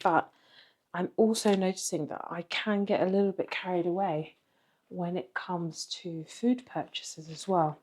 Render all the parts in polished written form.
but I'm also noticing that I can get a little bit carried away when it comes to food purchases as well.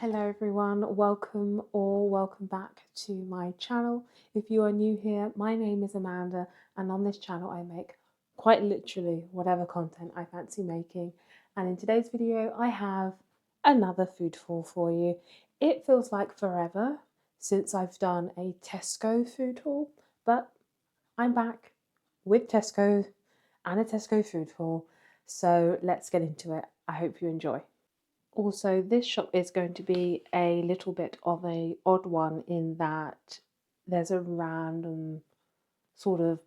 Hello everyone, welcome back to my channel. If you are new here, my name is Amanda, and on this channel I make quite literally whatever content I fancy making. And in today's video I have another food haul for you. It feels like forever since I've done a Tesco food haul, but I'm back with Tesco and a Tesco food haul. So let's get into it. I hope you enjoy. Also, this shop is going to be a little bit of a odd one in that there's a random sort of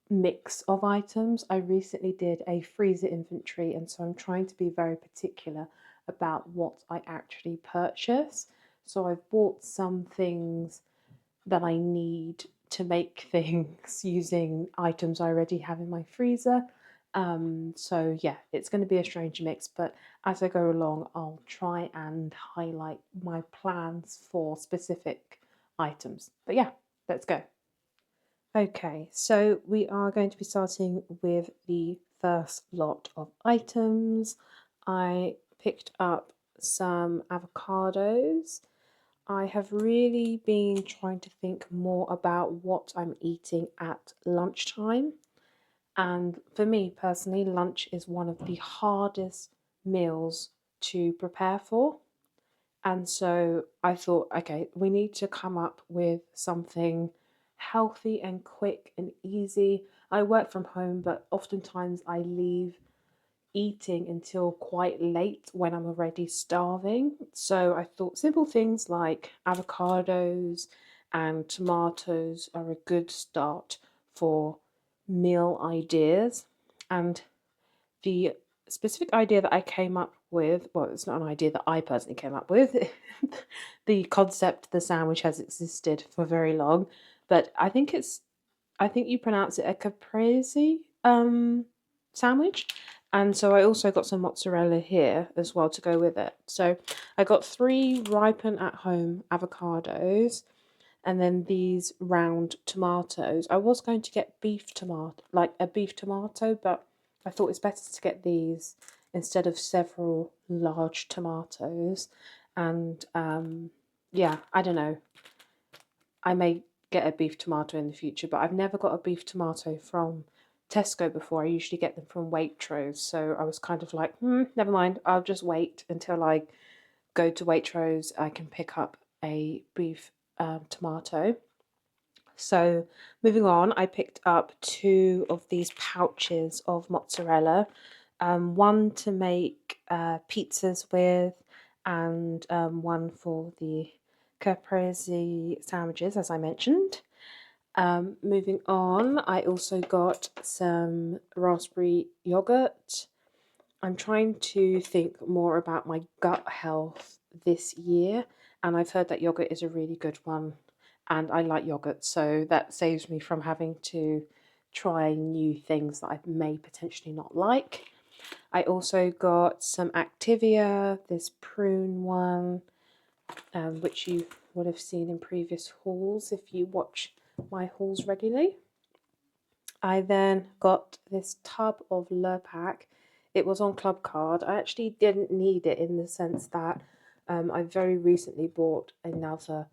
mix of items. I recently did a freezer inventory, and so I'm trying to be very particular about what I actually purchase. So I've bought some things that I need to make things using items I already have in my freezer. So yeah, it's going to be a strange mix, but as I go along, I'll try and highlight my plans for specific items. But yeah, let's go. Okay, so we are going to be starting with the first lot of items. I picked up some avocados. I have really been trying to think more about what I'm eating at lunchtime. And for me personally, lunch is one of the hardest meals to prepare for. And so I thought, okay, we need to come up with something healthy and quick and easy. I work from home, but oftentimes I leave eating until quite late when I'm already starving. So I thought simple things like avocados and tomatoes are a good start for meal ideas. And the specific idea that I came up with, well, it's not an idea that I personally came up with. The concept, the sandwich has existed for very long, but I think you pronounce it a caprese sandwich. And so I also got some mozzarella here as well to go with it. So I got 3 ripen at home avocados and then these round tomatoes. I was going to get beef tomato, like a beef tomato, but I thought it's better to get these instead of several large tomatoes. And yeah, I don't know. I may get a beef tomato in the future, but I've never got a beef tomato from Tesco before. I usually get them from Waitrose, so I was kind of like, never mind, I'll just wait until I go to Waitrose. I can pick up a beef tomato. So moving on, I picked up 2 of these pouches of mozzarella, one to make pizzas with, and one for the caprese sandwiches, as I mentioned. Moving on, I also got some raspberry yogurt. I'm trying to think more about my gut health this year, and I've heard that yogurt is a really good one, and I like yogurt, so that saves me from having to try new things that I may potentially not like. I also got some Activia, this prune one, which you would have seen in previous hauls if you watch my hauls regularly. I then got this tub of Lurpak. It was on Club Card. I actually didn't need it in the sense that I very recently bought another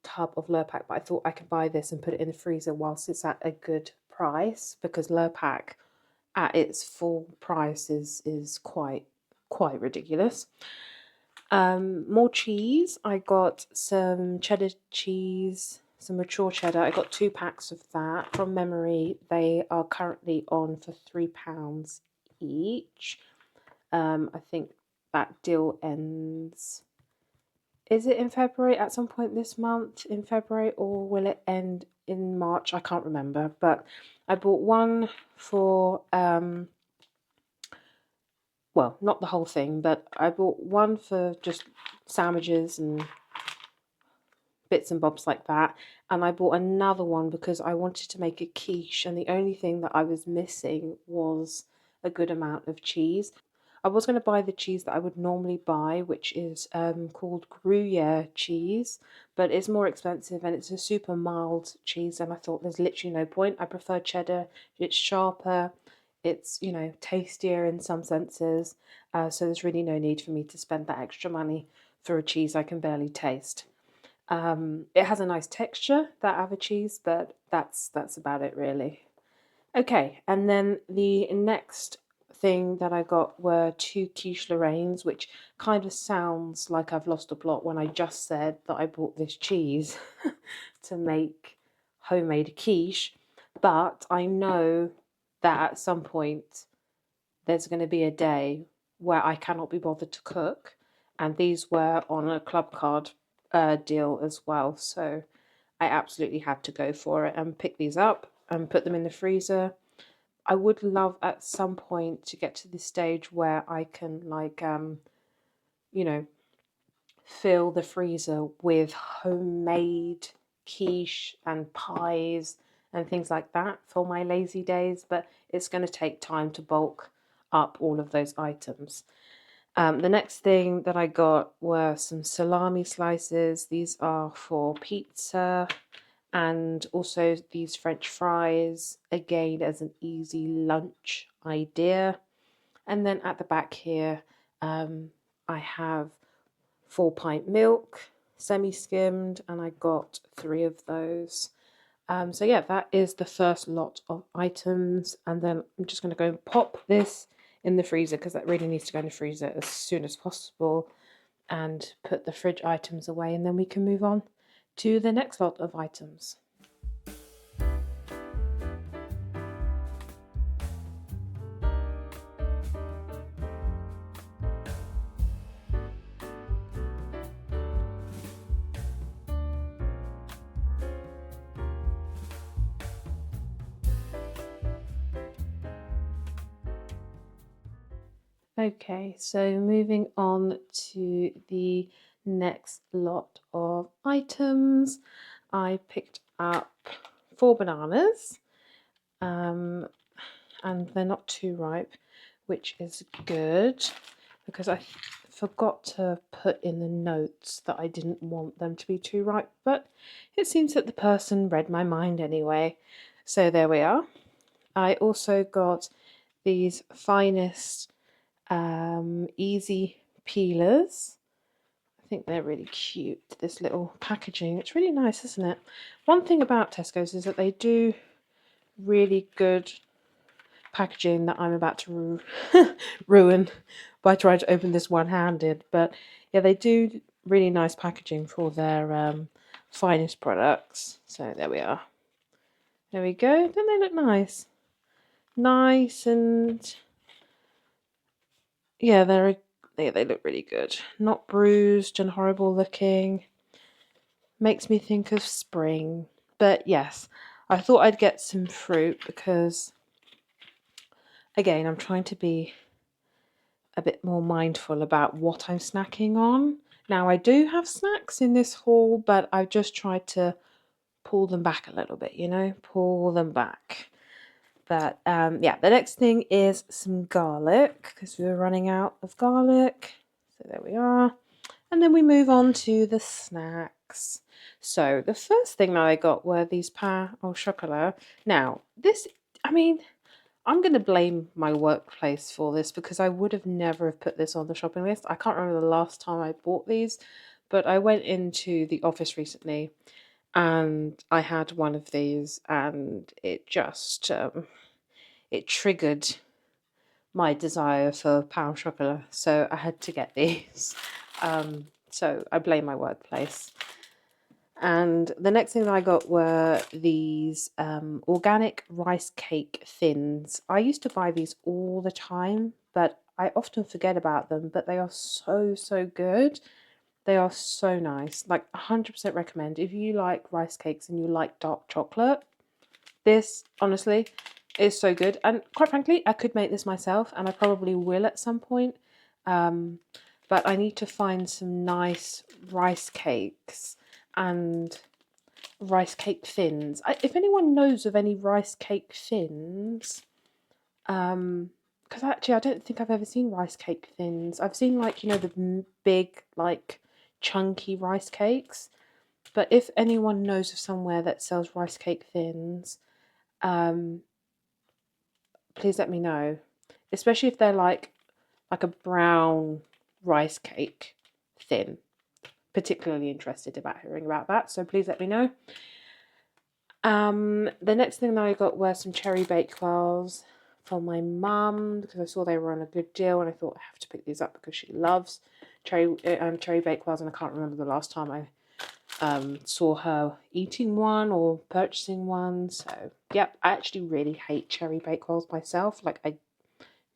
tub of Lurpak, but I thought I could buy this and put it in the freezer whilst it's at a good price, because Lurpak at its full price is quite ridiculous. More cheese. I got some cheddar cheese, some mature cheddar. I got 2 packs of that. From memory, they are currently on for £3 each. I think that deal ends. Is it in February at some point this month in February, or will it end in March, I can't remember, but I bought one for well, not the whole thing, but I bought one for just sandwiches and bits and bobs like that. And I bought another one because I wanted to make a quiche, and the only thing that I was missing was a good amount of cheese. I was going to buy the cheese that I would normally buy, which is called Gruyere cheese, but it's more expensive and it's a super mild cheese. And I thought there's literally no point. I prefer cheddar. It's sharper, it's, you know, tastier in some senses. So there's really no need for me to spend that extra money for a cheese I can barely taste. It has a nice texture, that other cheese, but that's about it really. Okay, and then the next thing that I got were two quiche Lorraines, which kind of sounds like I've lost a plot when I just said that I bought this cheese to make homemade quiche. But I know that at some point there's going to be a day where I cannot be bothered to cook, and these were on a club card deal as well. So I absolutely had to go for it and pick these up and put them in the freezer. I would love at some point to get to this stage where I can like you know, fill the freezer with homemade quiche and pies and things like that for my lazy days, but it's going to take time to bulk up all of those items. The next thing that I got were some salami slices. These are for pizza, and also these French fries, again as an easy lunch idea. And then at the back here, I have 4 pint milk, semi-skimmed, and I got 3 of those. So yeah, that is the first lot of items, and then I'm just going to go and pop this in the freezer because that really needs to go in the freezer as soon as possible, and put the fridge items away, and then we can move on to the next lot of items. Okay, so moving on to the next lot of items, I picked up 4 bananas, and they're not too ripe, which is good because I forgot to put in the notes that I didn't want them to be too ripe, but it seems that the person read my mind anyway. So there we are. I also got these Finest easy peelers. I think they're really cute, this little packaging. It's really nice, isn't it? One thing about Tesco's is that they do really good packaging that I'm about to ruin by trying to open this one-handed. But yeah, they do really nice packaging for their Finest products. So there we are. There we go. Don't they look nice? Nice, and yeah, they look really good. Not bruised and horrible looking. Makes me think of spring. But yes, I thought I'd get some fruit because, again, I'm trying to be a bit more mindful about what I'm snacking on. Now, I do have snacks in this haul, but I've just tried to pull them back a little bit, you know, pull them back. But yeah, the next thing is some garlic because we were running out of garlic. So there we are. And then we move on to the snacks. So the first thing that I got were these pain au chocolat. Now, this, I mean, I'm going to blame my workplace for this because I would have never have put this on the shopping list. I can't remember the last time I bought these, but I went into the office recently and I had one of these, and it just it triggered my desire for pain au chocolat, so I had to get these. So I blame my workplace. And the next thing that I got were these organic rice cake thins. I used to buy these all the time, but I often forget about them, but they are so, so good. They are so nice. Like 100% recommend. If you like rice cakes and you like dark chocolate, this honestly is so good. And quite frankly, I could make this myself, and I probably will at some point. But I need to find some nice rice cakes and rice cake thins. If anyone knows of any rice cake thins, because actually I don't think I've ever seen rice cake thins. I've seen, like, you know, the big, like, chunky rice cakes. But if anyone knows of somewhere that sells rice cake thins, please let me know. Especially if they're like a brown rice cake thin. Particularly interested about hearing about that, so please let me know. The next thing that I got were some cherry bakewells for my mum, because I saw they were on a good deal, and I thought I have to pick these up because she loves cherry bakewells, and I can't remember the last time I saw her eating one or purchasing one. So yep, I actually really hate cherry bakewells myself. Like, I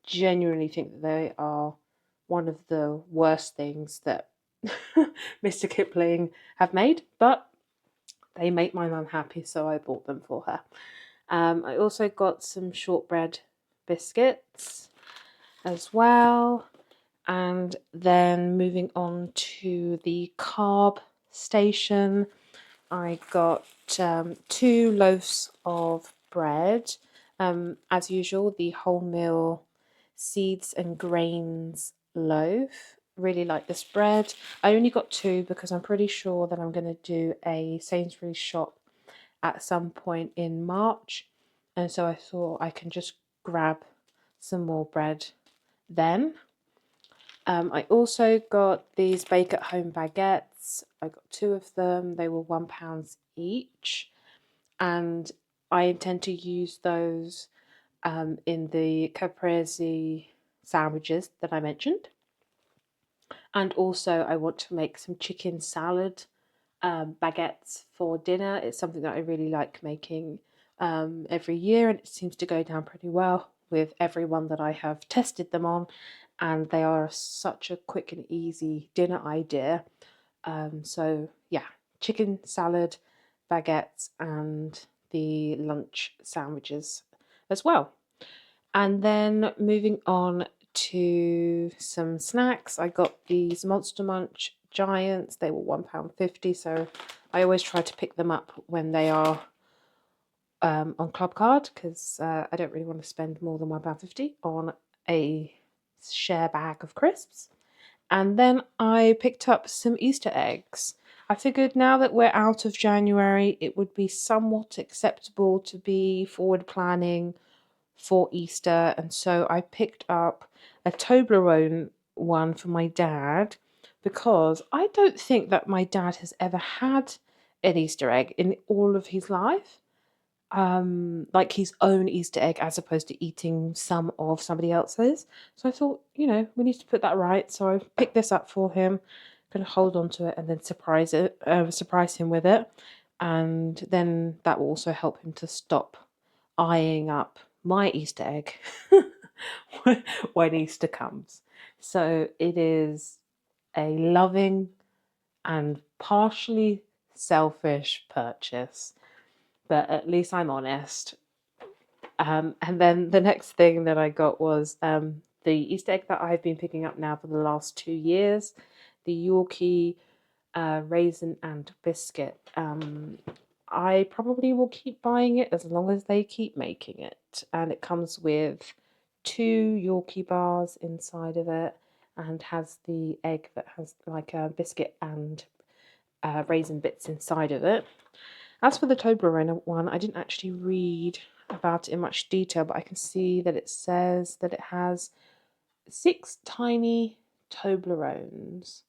genuinely think that they are one of the worst things that Mr. Kipling have made, but they make my mum happy, so I bought them for her. I also got some shortbread biscuits as well. And then moving on to the carb station, I got 2 loaves of bread. As usual, the wholemeal seeds and grains loaf. Really like this bread. I only got 2 because I'm pretty sure that I'm going to do a Sainsbury's shop at some point in March. And so I thought I can just grab some more bread then. I also got these bake at home baguettes. I got 2 of them. They were £1 each. And I intend to use those in the caprese sandwiches that I mentioned. And also I want to make some chicken salad baguettes for dinner. It's something that I really like making every year, and it seems to go down pretty well with everyone that I have tested them on, and they are such a quick and easy dinner idea. So yeah, chicken salad baguettes and the lunch sandwiches as well. And then moving on to some snacks, I got these Monster Munch Giants. They were £1.50, so I always try to pick them up when they are on Club Card, because I don't really want to spend more than £1.50 on a share bag of crisps. And then I picked up some Easter eggs. I figured now that we're out of January, it would be somewhat acceptable to be forward planning for Easter, and so I picked up a Toblerone one for my dad, because I don't think that my dad has ever had an Easter egg in all of his life. Like his own Easter egg, as opposed to eating some of somebody else's. So I thought, you know, we need to put that right. So I picked this up for him, gonna hold on to it and then surprise him with it, and then that will also help him to stop eyeing up my Easter egg when Easter comes. So it is a loving and partially selfish purchase, but at least I'm honest. And then the next thing that I got was the Easter egg that I've been picking up now for the last 2 years, the Yorkie raisin and biscuit. I probably will keep buying it as long as they keep making it. And it comes with 2 Yorkie bars inside of it, and has the egg that has like a biscuit and raisin bits inside of it. As for the Toblerone one, I didn't actually read about it in much detail, but I can see that it says that it has 6 tiny Toblerones.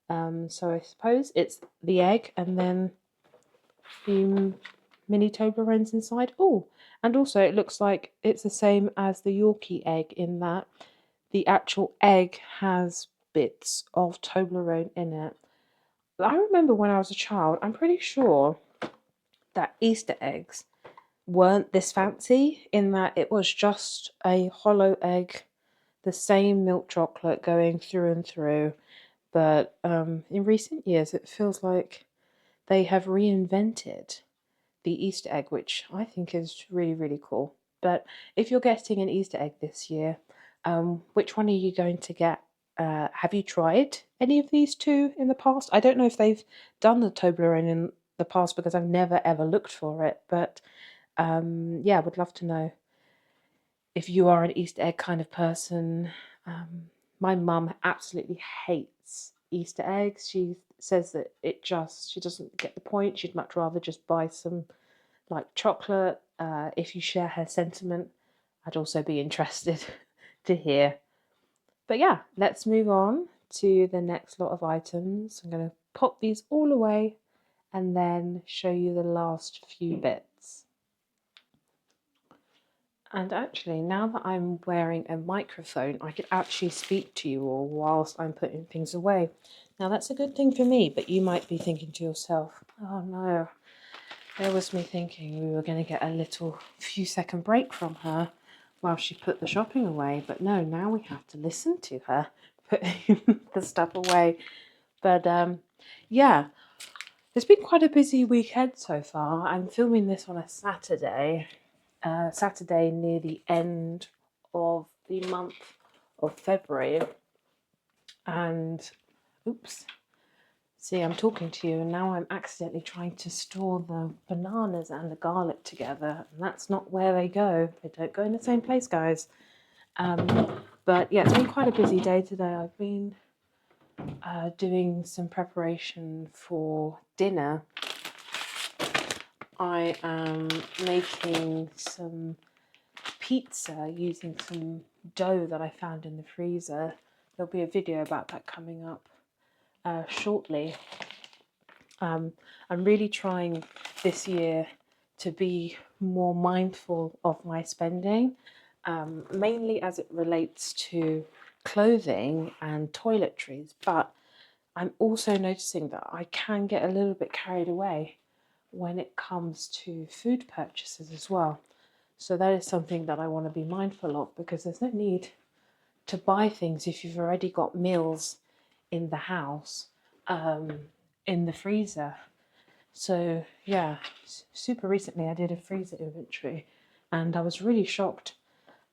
So I suppose it's the egg and then the mini Toblerones inside. Oh, and also it looks like it's the same as the Yorkie egg in that the actual egg has bits of Toblerone in it. I remember when I was a child, I'm pretty sure that Easter eggs weren't this fancy, in that it was just a hollow egg, the same milk chocolate going through and through, but in recent years it feels like they have reinvented the Easter egg, which I think is really, really cool. But if you're getting an Easter egg this year, which one are you going to get? Have you tried any of these two in the past? I don't know if they've done the Toblerone in the past because I've never ever looked for it. But yeah, would love to know if you are an Easter egg kind of person. My mum absolutely hates Easter eggs. She says that she doesn't get the point. She'd much rather just buy some like chocolate. If you share her sentiment, I'd also be interested to hear. But yeah, let's move on to the next lot of items. I'm going to pop these all away and then show you the last few bits. And actually, now that I'm wearing a microphone, I could actually speak to you all whilst I'm putting things away. Now, that's a good thing for me, but you might be thinking to yourself, oh no, there was me thinking we were going to get a little few second break from her while she put the shopping away. But no, now we have to listen to her putting the stuff away. But yeah, it's been quite a busy weekend so far. I'm filming this on a Saturday. Saturday near the end of the month of February. And oops, see, I'm talking to you and now I'm accidentally trying to store the bananas and the garlic together, and that's not where they go. They don't go in the same place, guys. But yeah, it's been quite a busy day today. I've been doing some preparation for dinner. I am making some pizza using some dough that I found in the freezer. There'll be a video about that coming up shortly. I'm really trying this year to be more mindful of my spending, mainly as it relates to clothing and toiletries, but I'm also noticing that I can get a little bit carried away when it comes to food purchases as well. So that is something that I want to be mindful of, because there's no need to buy things if you've already got meals in the house, in the freezer. So yeah, super recently I did a freezer inventory and I was really shocked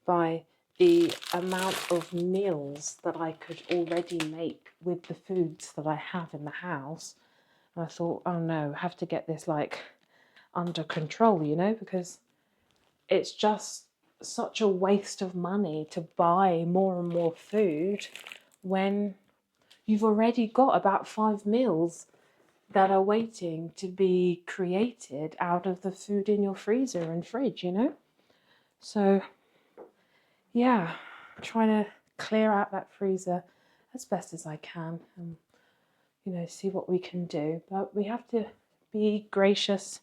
by the amount of meals that I could already make with the foods that I have in the house. And I thought, oh no, I have to get this like under control, because it's just such a waste of money to buy more and more food when you've already got about 5 meals that are waiting to be created out of the food in your freezer and fridge. So yeah, I'm trying to clear out that freezer as best as I can and see what we can do. But we have to be gracious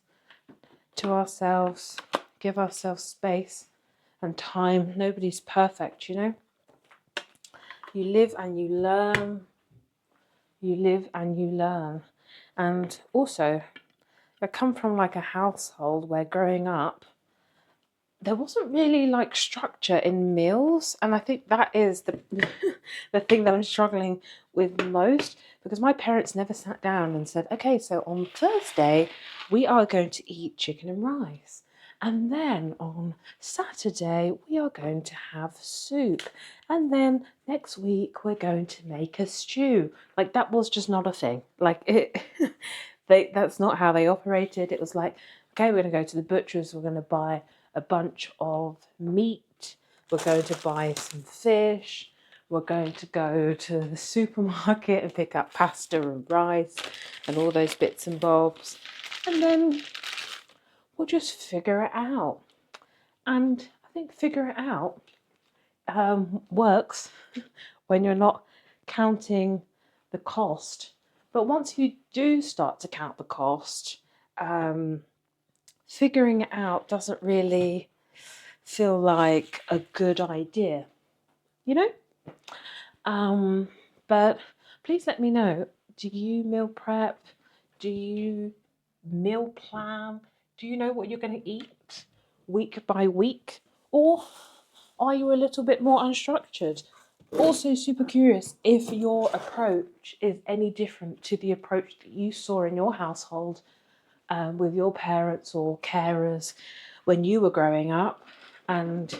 to ourselves, give ourselves space and time. Nobody's perfect. You live and you learn. You live and you learn. And also, I come from like a household where growing up there wasn't really like structure in meals, and I think that is the the thing that I'm struggling with most, because my parents never sat down and said, okay, so on Thursday we are going to eat chicken and rice, and then on Saturday we are going to have soup, and then next week we're going to make a stew. Like, that was just not a thing. Like, that's not how they operated. It was like, okay, we're going to go to the butcher's, we're going to buy a bunch of meat, we're going to buy some fish, we're going to go to the supermarket and pick up pasta and rice and all those bits and bobs, and then we'll just figure it out. And I think figure it out works when you're not counting the cost. But once you do start to count the cost, figuring it out doesn't really feel like a good idea, you know? But please let me know, do you meal prep? Do you meal plan? Do you know what you're going to eat week by week? Or are you a little bit more unstructured? Also super curious if your approach is any different to the approach that you saw in your household with your parents or carers when you were growing up. And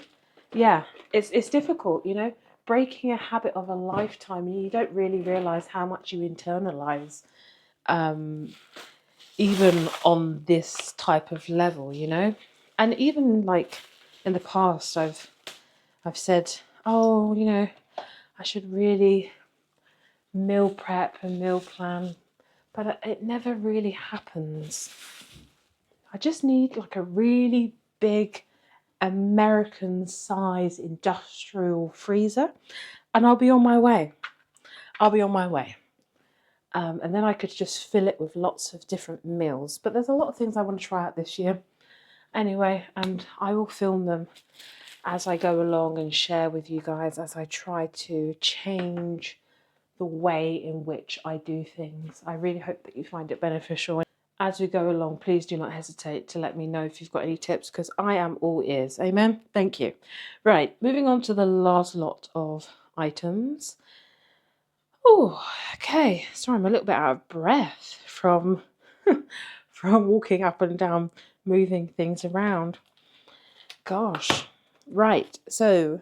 yeah, it's difficult, you know, breaking a habit of a lifetime, and you don't really realize how much you internalize, even on this type of level, you know. And even like in the past, I've said, oh, you know, I should really meal prep and meal plan, but it never really happens. I just need like a really big American size industrial freezer, and I'll be on my way. I'll be on my way. And then I could just fill it with lots of different meals. But there's a lot of things I want to try out this year. Anyway, and I will film them as I go along and share with you guys as I try to change the way in which I do things. I really hope that you find it beneficial. As we go along, please do not hesitate to let me know if you've got any tips, because I am all ears. Amen? Thank you. Right, moving on to the last lot of items. Oh, okay. Sorry, I'm a little bit out of breath from from walking up and down, moving things around. Gosh. Right, so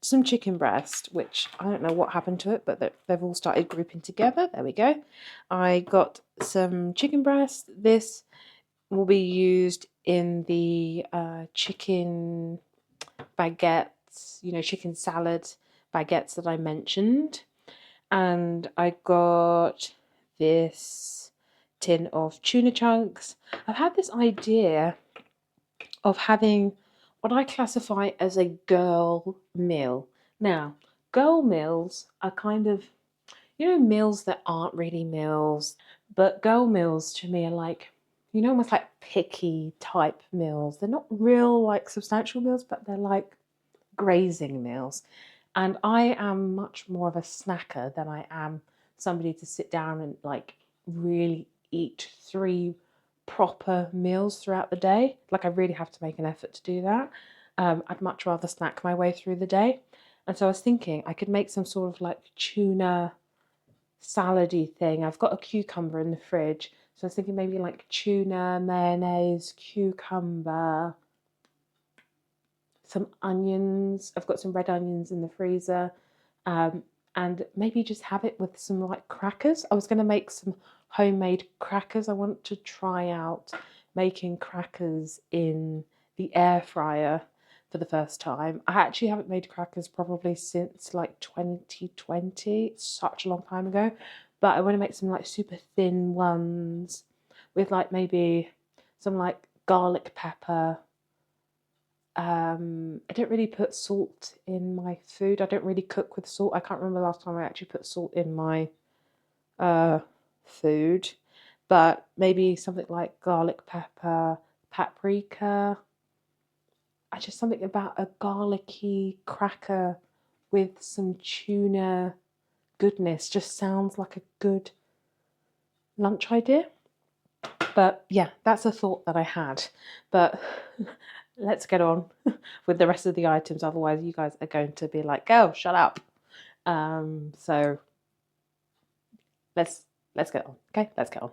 some chicken breast, which I don't know what happened to it, but they've all started grouping together. There we go. I got some chicken breast. This will be used in the chicken baguettes, you know, chicken salad baguettes that I mentioned. And I got this tin of tuna chunks. I've had this idea of having what I classify as a girl meal. Now, girl meals are kind of, you know, meals that aren't really meals, but girl meals to me are like, you know, almost like picky type meals. They're not real like substantial meals, but they're like grazing meals. And I am much more of a snacker than I am somebody to sit down and like really eat 3 proper meals throughout the day. Like I really have to make an effort to do that. I'd much rather snack my way through the day. And so I was thinking I could make some sort of like tuna salady thing. I've got a cucumber in the fridge. So I was thinking maybe like tuna, mayonnaise, cucumber, some onions. I've got some red onions in the freezer. And maybe just have it with some like crackers. I was going to make some homemade crackers. I want to try out making crackers in the air fryer for the first time. I actually haven't made crackers probably since like 2020. It's such a long time ago. But I want to make some like super thin ones with like maybe some like garlic pepper. I don't really put salt in my food. I don't really cook with salt. I can't remember the last time I actually put salt in my food. But maybe something like garlic pepper, paprika. I just something about a garlicky cracker with some tuna goodness just sounds like a good lunch idea. But yeah, that's a thought that I had. But let's get on with the rest of the items. Otherwise, you guys are going to be like, "Oh, shut up." So let's get on. Okay, let's get on.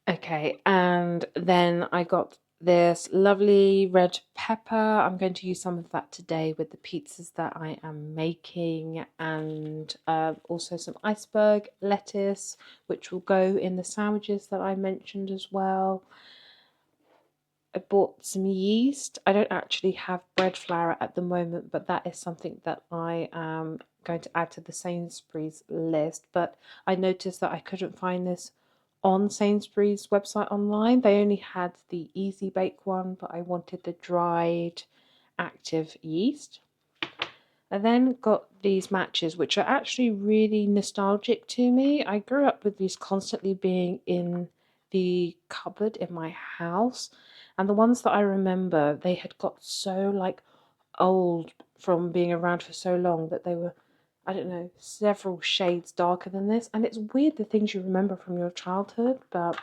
Okay. And then I got this lovely red pepper. I'm going to use some of that today with the pizzas that I am making, and also some iceberg lettuce, which will go in the sandwiches that I mentioned as well. I bought some yeast. I don't actually have bread flour at the moment, but that is something that I am going to add to the Sainsbury's list. But I noticed that I couldn't find this on Sainsbury's website online. They only had the easy bake one, but I wanted the dried active yeast. I then got these matches, which are actually really nostalgic to me. I grew up with these constantly being in the cupboard in my house. And the ones that I remember, they had got so like old from being around for so long that they were, I don't know, several shades darker than this. And it's weird the things you remember from your childhood, but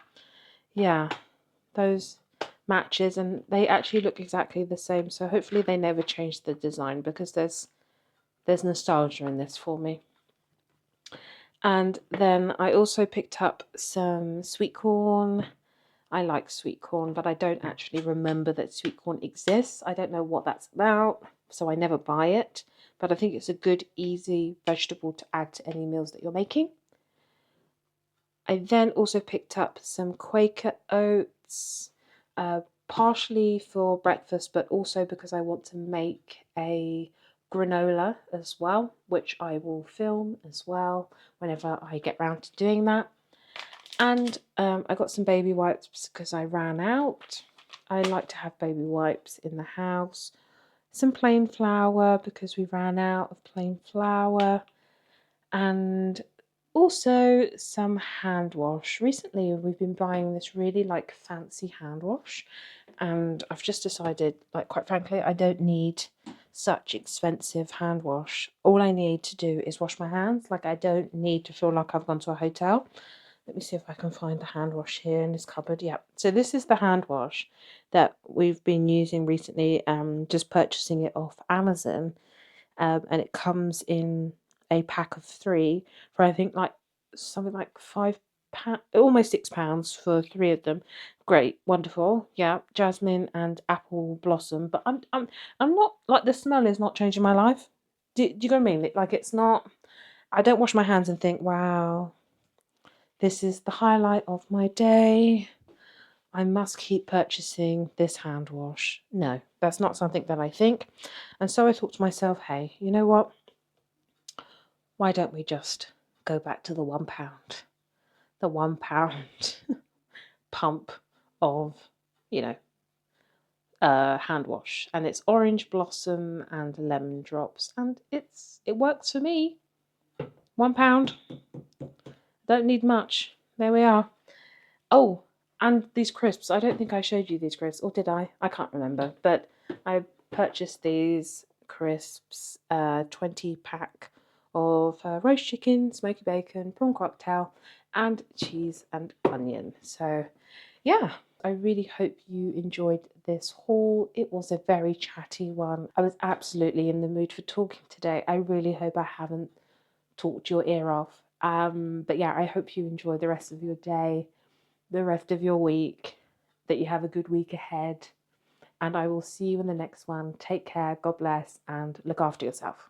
yeah, those matches, and they actually look exactly the same. So hopefully they never change the design, because there's there's nostalgia in this for me. And then I also picked up some sweet corn. I like sweet corn, but I don't actually remember that sweet corn exists. I don't know what that's about, so I never buy it. But I think it's a good, easy vegetable to add to any meals that you're making. I then also picked up some Quaker oats, partially for breakfast, but also because I want to make a granola as well, which I will film as well whenever I get round to doing that. And I got some baby wipes because I ran out. I like to have baby wipes in the house. Some plain flour because we ran out of plain flour. And also some hand wash. Recently we've been buying this really like fancy hand wash, and I've just decided, like, quite frankly, I don't need such expensive hand wash. All I need to do is wash my hands. Like, I don't need to feel like I've gone to a hotel. Let me see if I can find the hand wash here in this cupboard. Yeah, so this is the hand wash that we've been using recently, just purchasing it off Amazon, and it comes in a pack of 3 for, I think, like something like £5, almost £6 for 3 of them. Great, wonderful. Yeah, jasmine and apple blossom. But I'm not, like, the smell is not changing my life. Do you know what I mean? Like, it's not. I don't wash my hands and think, wow, this is the highlight of my day. I must keep purchasing this hand wash. No, that's not something that I think. And so I thought to myself, hey, you know what? Why don't we just go back to the £1? The £1 pump of, you know, hand wash. And it's orange blossom and lemon drops. And it works for me. £1. Don't need much. There we are. Oh, and these crisps. I don't think I showed you these crisps, or did I? I can't remember. But I purchased these crisps, 20-pack of roast chicken, smoky bacon, prawn cocktail, and cheese and onion. So, yeah, I really hope you enjoyed this haul. It was a very chatty one. I was absolutely in the mood for talking today. I really hope I haven't talked your ear off. But yeah, I hope you enjoy the rest of your day, the rest of your week, that you have a good week ahead, and I will see you in the next one. Take care, God bless, and look after yourself.